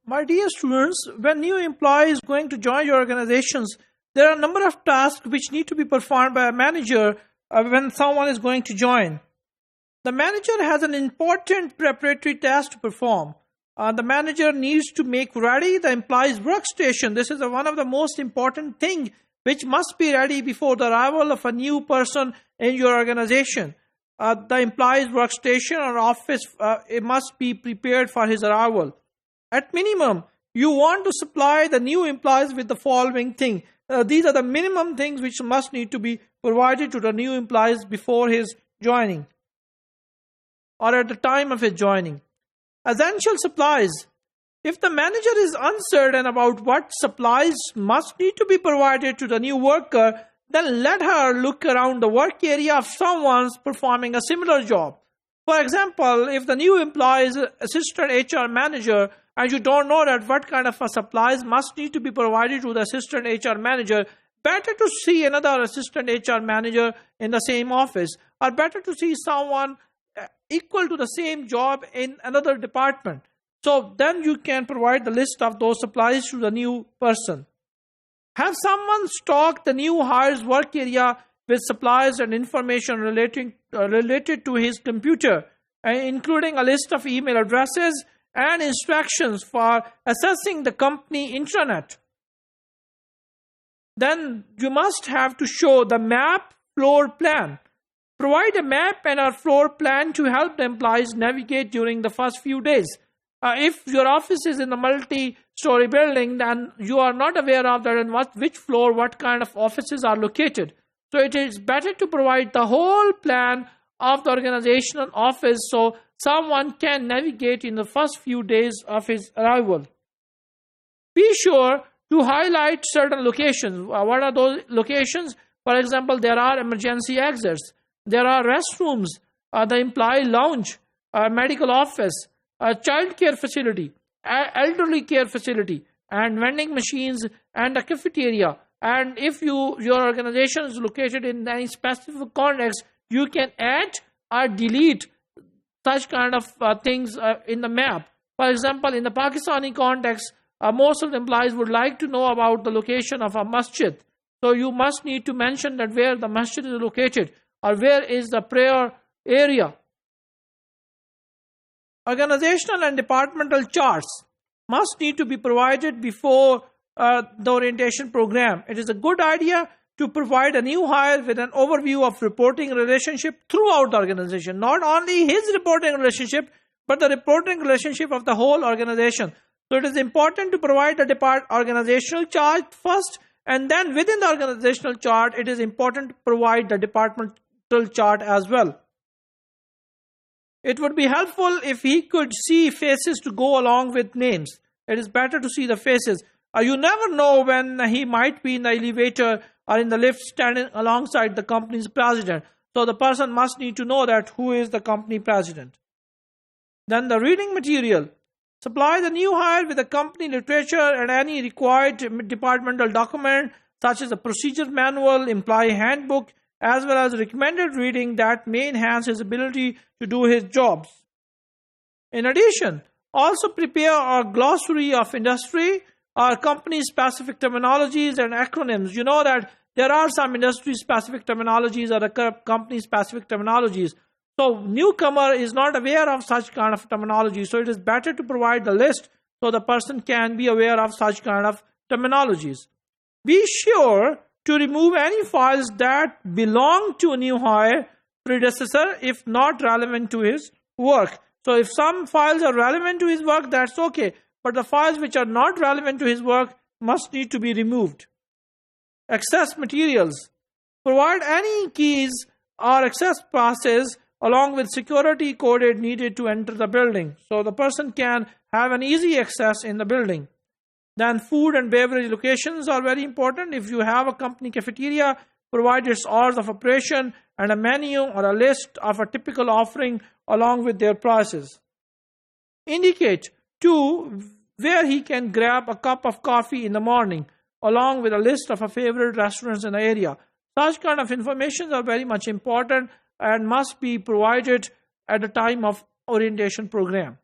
My dear students, when new employee is going to join your organizations, there are a number of tasks which need to be performed by a manager when someone is going to join. The manager has an important preparatory task to perform. The manager needs to make ready the employee's workstation. This is one of the most important things which must be ready before the arrival of a new person in your organization. The employee's workstation or office it must be prepared for his arrival. At minimum, you want to supply the new employees with the following thing. These are the minimum things which must need to be provided to the new employees before his joining or at the time of his joining. Essential supplies. If the manager is uncertain about what supplies must need to be provided to the new worker, then let her look around the work area of someone performing a similar job. For example, if the new employee is assistant HR manager and you don't know that what kind of supplies must need to be provided to the assistant HR manager, better to see another assistant HR manager in the same office, or better to see someone equal to the same job in another department. So then you can provide the list of those supplies to the new person. Have someone stock the new hire's work area with supplies and information related to his computer, including a list of email addresses and instructions for accessing the company intranet. Then you must have to show the map floor plan. Provide a map and a floor plan to help the employees navigate during the first few days. If your office is in a multi-story building, then you are not aware of that and which floor, what kind of offices are located. So it is better to provide the whole plan of the organizational office so someone can navigate in the first few days of his arrival. Be sure to highlight certain locations. What are those locations? For example, there are emergency exits, there are restrooms, the employee lounge, medical office, a child care facility, elderly care facility, and vending machines and a cafeteria. And if your organization is located in any specific context, you can add or delete such kind of things in the map. For example, in the Pakistani context, most of the employees would like to know about the location of a masjid. So you must need to mention that where the masjid is located or where is the prayer area. Organizational and departmental charts must need to be provided before the orientation program. It is a good idea to provide a new hire with an overview of reporting relationship throughout the organization. Not only his reporting relationship, but the reporting relationship of the whole organization. So it is important to provide the organizational chart first, and then within the organizational chart, it is important to provide the departmental chart as well. It would be helpful if he could see faces to go along with names. It is better to see the faces. You never know when he might be in the elevator or in the lift standing alongside the company's president. So the person must need to know that who is the company president. Then the reading material. Supply the new hire with the company literature and any required departmental document such as a procedure manual, employee handbook, as well as recommended reading that may enhance his ability to do his jobs. In addition, also prepare a glossary of industry or company-specific terminologies and acronyms. You know that there are some industry-specific terminologies or company-specific terminologies. So newcomer is not aware of such kind of terminology. So it is better to provide the list so the person can be aware of such kind of terminologies. Be sure to remove any files that belong to a new hire predecessor if not relevant to his work. So if some files are relevant to his work, that's okay. But the files which are not relevant to his work must need to be removed. Access materials. Provide any keys or access passes along with security code needed to enter the building. So the person can have an easy access in the building. Then food and beverage locations are very important. If you have a company cafeteria, provide its hours of operation and a menu or a list of a typical offering along with their prices. Indicate too where he can grab a cup of coffee in the morning along with a list of favorite restaurants in the area. Such kind of information are very much important and must be provided at the time of orientation program.